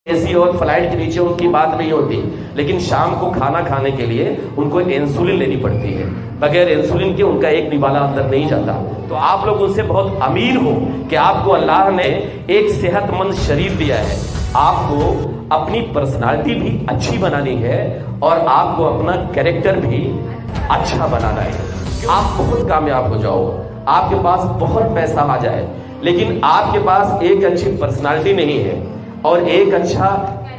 AC और flight के नीचे उनकी बात नहीं होती, लेकिन शाम को खाना खाने के लिए उनको इंसुलिन लेनी पड़ती है। बगैर इंसुलिन के उनका एक निवाला अंदर नहीं जाता। तो आप लोग उनसे बहुत अमीर हो कि आपको अल्लाह ने एक सेहतमंद शरीर दिया है। आपको अपनी पर्सनालिटी भी अच्छी बनानी है और आपको अपना कैरेक्टर भी अच्छा बनाना है। आप बहुत कामयाब हो जाओ, आपके पास बहुत पैसा आ जाए, लेकिन आपके पास एक अच्छी पर्सनालिटी नहीं है और एक अच्छा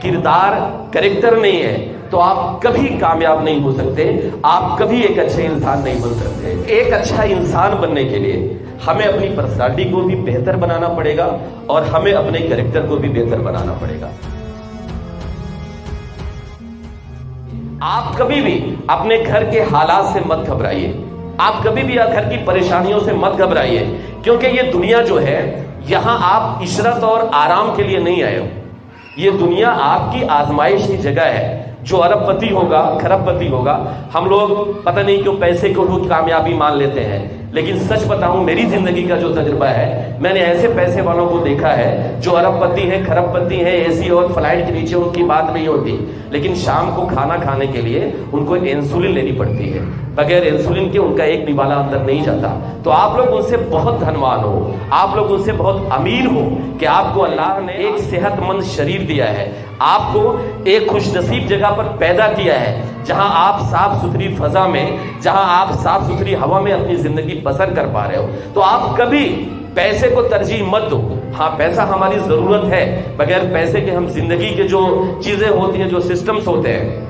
किरदार कैरेक्टर नहीं है, तो आप कभी कामयाब नहीं हो सकते, आप कभी एक अच्छे इंसान नहीं बन सकते। एक अच्छा इंसान बनने के लिए हमें अपनी पर्सनालिटी को भी बेहतर बनाना पड़ेगा और हमें अपने कैरेक्टर को भी बेहतर बनाना पड़ेगा। आप कभी भी अपने घर के हालात से मत घबराइए, आप कभी भी घर की परेशानियों से मत घबराइए, क्योंकि ये दुनिया जो है, यहां आप इशरत और आराम के लिए नहीं आए हो। ये दुनिया आपकी आजमाइश की जगह है। जो अरबपति होगा, खरबपति होगा, हम लोग पता नहीं क्यों पैसे को भी कामयाबी मान लेते हैं, लेकिन सच बताऊं, मेरी जिंदगी का जो तजुर्बा है, मैंने ऐसे पैसे वालों को देखा है जो अरबपति हैं, खरबपति हैं, एसी और फ्लाइट के नीचे उनकी बात नहीं होती, लेकिन शाम को खाना खाने के लिए उनको इंसुलिन लेनी पड़ती है। बगैर इंसुलिन के उनका एक निवाला अंदर नहीं जाता। तो आप लोग उनसे बहुत धनवान हो, आप लोग उनसे बहुत अमीर हो कि आपको अल्लाह ने एक सेहतमंद शरीर दिया है, आपको एक खुशनसीब जगह पर पैदा किया है, जहां आप साफ सुथरी फजा में, जहां आप साफ सुथरी हवा में अपनी जिंदगी बसर कर पा रहे हो। तो आप कभी पैसे को तरजीह मत दो। हाँ, पैसा हमारी जरूरत है, बगैर पैसे के हम जिंदगी के जो चीजें होती हैं, जो सिस्टम्स होते हैं,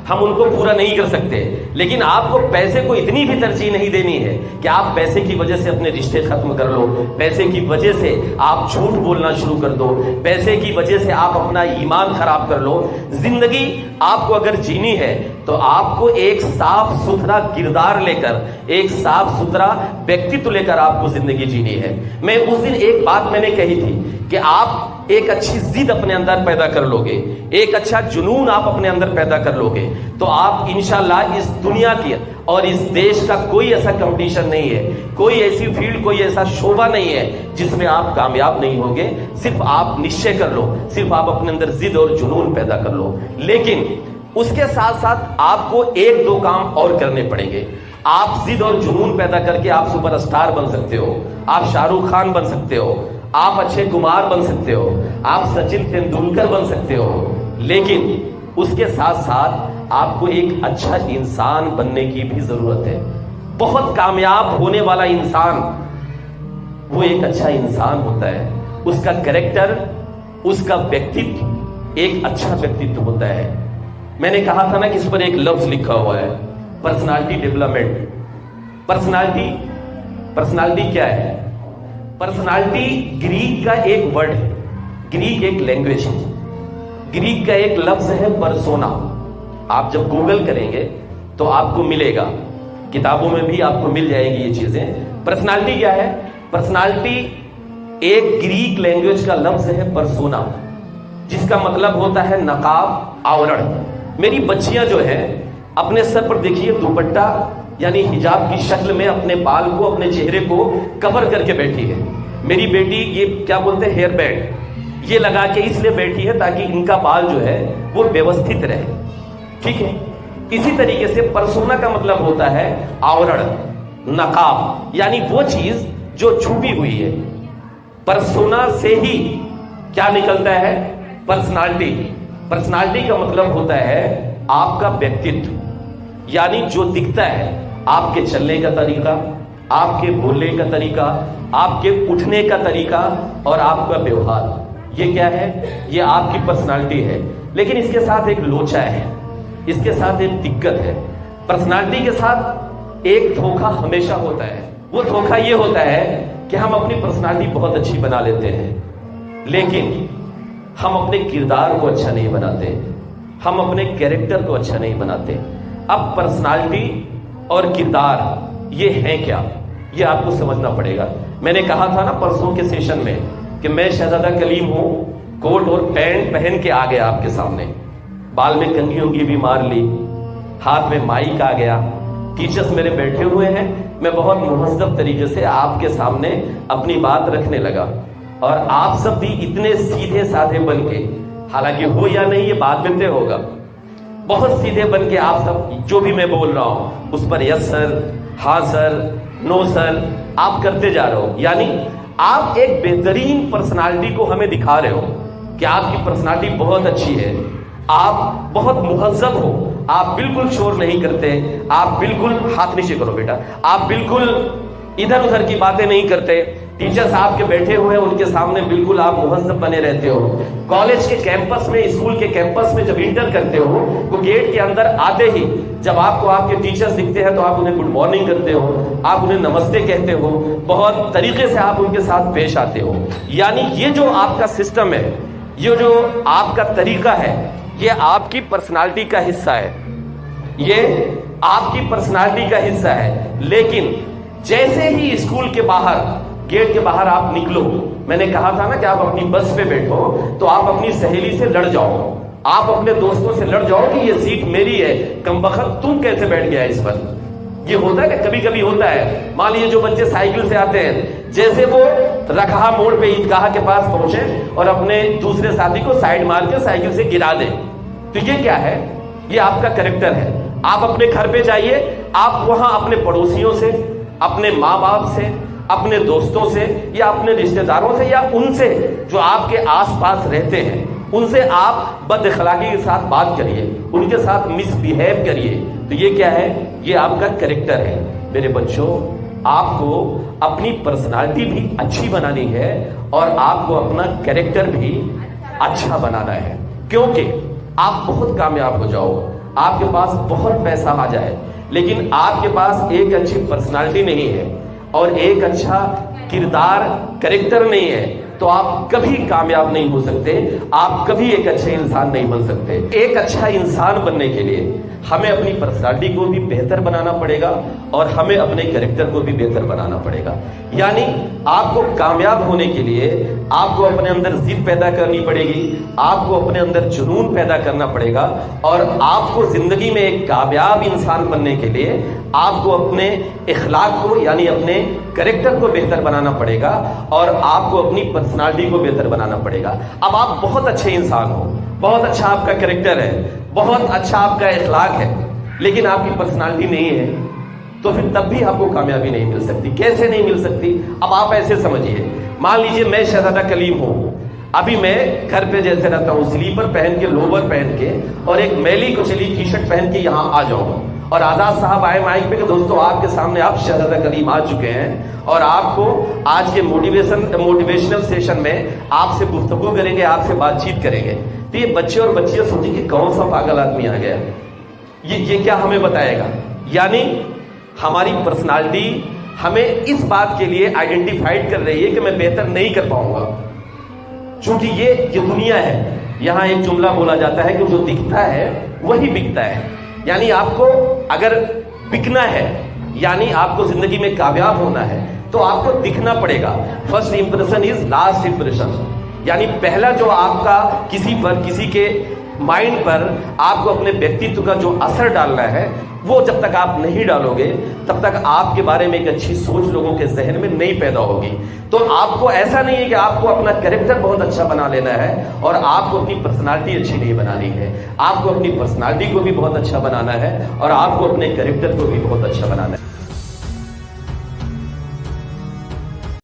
हम उनको पूरा नहीं कर सकते। लेकिन आपको पैसे को इतनी भी तरजीह नहीं देनी है कि आप पैसे की वजह से अपने रिश्ते खत्म कर लो, पैसे की वजह से आप झूठ बोलना शुरू कर दो, पैसे की वजह से आप अपना ईमान खराब कर लो। जिंदगी आपको अगर जीनी है तो आपको एक साफ सुथरा किरदार लेकर, एक साफ सुथरा व्यक्तित्व लेकर आपको जिंदगी जीनी है। मैं उस दिन एक बात मैंने कही थी कि आप एक अच्छी जिद अपने अंदर पैदा कर लोगे, एक अच्छा जुनून आप अपने अंदर पैदा कर लोगे, तो आप इंशाल्लाह इस दुनिया की और इस देश का कोई ऐसा कंपटीशन नहीं है, कोई ऐसी फील्ड, कोई ऐसा शोभा नहीं है जिसमें आप कामयाब नहीं होगे। सिर्फ आप निश्चय कर लो, सिर्फ आप अपने अंदर जिद और जुनून पैदा कर लो। लेकिन उसके साथ साथ आपको एक दो काम और करने पड़ेंगे। आप जिद और जुनून पैदा करके आप सुपरस्टार बन सकते हो, आप शाहरुख खान बन सकते हो, आप अक्षय कुमार बन सकते हो, आप सचिन तेंदुलकर बन सकते हो, लेकिन उसके साथ साथ आपको एक अच्छा इंसान बनने की भी जरूरत है। बहुत कामयाब होने वाला इंसान वो एक अच्छा इंसान होता है, उसका कैरेक्टर, उसका व्यक्तित्व एक अच्छा व्यक्तित्व होता है। मैंने कहा था ना कि इस पर एक लफ्ज लिखा हुआ है, पर्सनालिटी डेवलपमेंट। पर्सनालिटी क्या है? पर्सनालिटी ग्रीक का एक वर्ड है, ग्रीक एक लैंग्वेज है, ग्रीक का एक लफ्ज है पर्सोना। आप जब गूगल करेंगे तो आपको मिलेगा, किताबों में भी आपको मिल जाएगी ये चीजें। पर्सनालिटी क्या है? पर्सनालिटी एक ग्रीक लैंग्वेज का लफ्ज है पर्सोना, जिसका मतलब होता है नकाब, आवरण। मेरी बच्चियां जो है अपने सर पर देखिए दुपट्टा यानी हिजाब की शक्ल में अपने बाल को, अपने चेहरे को कवर करके बैठी है। मेरी बेटी ये क्या बोलते हैं, हेयर बैंड ये लगा के इसलिए बैठी है ताकि इनका बाल जो है वो व्यवस्थित रहे, ठीक है। इसी तरीके से पर्सोना का मतलब होता है आवरण, नकाब, यानी वो चीज जो छुपी हुई है। पर्सोना से ही क्या निकलता है? पर्सनालिटी। पर्सनालिटी का मतलब होता है आपका व्यक्तित्व, यानी जो दिखता है, आपके चलने का तरीका, आपके बोलने का तरीका, आपके उठने का तरीका और आपका व्यवहार। ये क्या है? ये आपकी पर्सनालिटी है। लेकिन इसके साथ एक लोचा है, इसके साथ एक दिक्कत है। पर्सनालिटी के साथ एक धोखा हमेशा होता है। वो धोखा ये होता है कि हम अपनी पर्सनालिटी बहुत अच्छी बना लेते हैं, लेकिन हम अपने किरदार को अच्छा नहीं बनाते, हम अपने कैरेक्टर को अच्छा नहीं बनाते। अब पर्सनालिटी और किरदार ये है क्या, ये आपको समझना पड़ेगा। मैंने कहा था ना परसों के सेशन में कि मैं शहजादा कलीम हूं, कोट और पैंट पहन के आ गया आपके सामने, बाल में कंघी उंगी भी मार ली, हाथ में माइक आ गया, टीचर्स मेरे बैठे हुए हैं, मैं बहुत मुहज्जब तरीके से आपके सामने अपनी बात रखने लगा। اور آپ سب بھی اتنے سیدھے سادھے بن کے، حالانکہ ہو یا نہیں یہ بعد میں طے ہوگا، بہت سیدھے بن کے آپ سب جو بھی میں بول رہا ہوں اس پر یس سر، ہاں سر، نو سر آپ کرتے جا رہے ہو. یعنی آپ ایک بہترین پرسنالٹی کو ہمیں دکھا رہے ہو کہ آپ کی پرسنالٹی بہت اچھی ہے، آپ بہت مہذب ہو، آپ بالکل شور نہیں کرتے، آپ بالکل، ہاتھ نیچے کرو بیٹا، آپ بالکل ادھر ادھر کی باتیں نہیں کرتے، ٹیچر صاحب کے بیٹھے ہوئے ہیں ان کے سامنے بالکل آپ مہذب بنے رہتے ہو. کالج کے کیمپس میں، اسکول کے کیمپس میں جب انٹر کرتے ہو تو گیٹ کے اندر آتے ہی جب آپ کو آپ کے ٹیچرز دکھتے ہیں تو آپ انہیں گڈ مارننگ کرتے ہو، آپ انہیں نمستے کہتے ہو، بہت طریقے سے آپ ان کے ساتھ پیش آتے ہو. یعنی یہ جو آپ کا سسٹم ہے، یہ جو آپ کا طریقہ ہے، یہ آپ کی پرسنالٹی کا حصہ ہے، یہ آپ کی پرسنالٹی کا حصہ ہے. لیکن جیسے ہی اسکول کے باہر، گیٹ کے باہر آپ نکلو، میں نے کہا تھا نا کہ آپ اپنی بس پہ بیٹھو تو آپ اپنی سہیلی سے لڑ جاؤ، آپ اپنے دوستوں سے لڑ جاؤ کہ یہ سیٹ میری ہے، کمبخت تم کیسے بیٹھ گیا اس پر. یہ ہوتا ہے کہ کبھی کبھی ہوتا ہے. مان لیجیے جو بچے سائیکل سے آتے ہیں، جیسے وہ رکھا موڑ پہ عیدگاہ کے پاس پہنچے اور اپنے دوسرے ساتھی کو سائیڈ مار کے سائیکل سے گرا دے، تو یہ کیا ہے؟ یہ آپ کا کریکٹر ہے. آپ اپنے گھر پہ جائیے، آپ وہاں اپنے پڑوسیوں سے، اپنے ماں باپ سے، اپنے دوستوں سے یا اپنے رشتہ داروں سے یا ان سے جو آپ کے آس پاس رہتے ہیں، ان سے آپ بد اخلاقی کے ساتھ بات کریے، ان کے ساتھ مس بیہیو کریے. تو یہ کیا ہے؟ یہ آپ کا کریکٹر ہے. میرے بچوں، آپ کو اپنی پرسنالٹی بھی اچھی بنانی ہے اور آپ کو اپنا کریکٹر بھی اچھا بنانا ہے. کیونکہ آپ بہت کامیاب ہو جاؤ، آپ کے پاس بہت پیسہ آ جائے، لیکن آپ کے پاس ایک اچھی پرسنالٹی نہیں ہے اور ایک اچھا کردار، کریکٹر نہیں ہے، تو آپ کبھی کامیاب نہیں ہو سکتے، آپ کبھی ایک اچھے انسان نہیں بن سکتے. ایک اچھا انسان بننے کے لیے ہمیں اپنی پرسنالٹی کو بھی بہتر بنانا پڑے گا اور ہمیں اپنے کریکٹر کو بھی بہتر بنانا پڑے گا. یعنی آپ کو کامیاب ہونے کے لیے آپ کو اپنے اندر ضد پیدا کرنی پڑے گی، آپ کو اپنے اندر جنون پیدا کرنا پڑے گا، اور آپ کو زندگی میں ایک کامیاب انسان بننے کے لیے آپ کو اپنے اخلاق کو، یعنی اپنے کریکٹر کو بہتر بنانا پڑے گا اور آپ کو اپنی پرسنالٹی کو بہتر بنانا پڑے گا. اب آپ بہت اچھے انسان ہو، بہت اچھا آپ کا کریکٹر ہے، بہت اچھا آپ کا اخلاق ہے، لیکن آپ کی پرسنالٹی نہیں ہے، تو پھر تب بھی آپ کو کامیابی نہیں مل سکتی. کیسے نہیں مل سکتی؟ اب آپ ایسے سمجھیے، مان لیجئے میں شہزادہ کلیم ہوں، ابھی میں گھر پہ جیسے رہتا ہوں سلیپر پہن کے، لوور پہن کے اور ایک میلی کچلی ٹی شرٹ پہن کے یہاں آ جاؤں اور آزاد صاحب آئے مائک پہ کہ دوستو آپ کے سامنے آپ شہزادہ کلیم آ چکے ہیں اور آپ کو آج کے موٹیویشنل سیشن میں آپ سے گفتگو کریں گے، آپ سے بات چیت کریں گے. تو یہ بچے اور بچیاں سوچیں کہ کون سا پاگل آدمی آ گیا، یہ کیا ہمیں بتائے گا. یعنی ہماری پرسنالٹی ہمیں اس بات کے لیے آئیڈینٹیفائڈ کر رہی ہے کہ میں بہتر نہیں کر پاؤں گا، چونکہ یہ دنیا ہے. یہاں ایک جملہ بولا جاتا ہے کہ جو دکھتا ہے وہی بکتا ہے. یعنی آپ کو اگر بکنا ہے، یعنی آپ کو زندگی میں کامیاب ہونا ہے، تو آپ کو دکھنا پڑے گا. First impression is last impression. یعنی پہلا جو آپ کا کسی پر، کسی کے مائنڈ پر آپ کو اپنے ویکتتو کا جو اثر ڈالنا ہے، وہ جب تک آپ نہیں ڈالو گے تب تک آپ کے بارے میں ایک اچھی سوچ لوگوں کے ذہن میں نہیں پیدا ہوگی. تو آپ کو ایسا نہیں ہے کہ آپ کو اپنا کریکٹر بہت اچھا بنا لینا ہے اور آپ کو اپنی پرسنالٹی اچھی نہیں بنانی ہے. آپ کو اپنی پرسنالٹی کو بھی بہت اچھا بنانا ہے اور آپ کو اپنے کریکٹر کو بھی بہت اچھا بنانا ہے.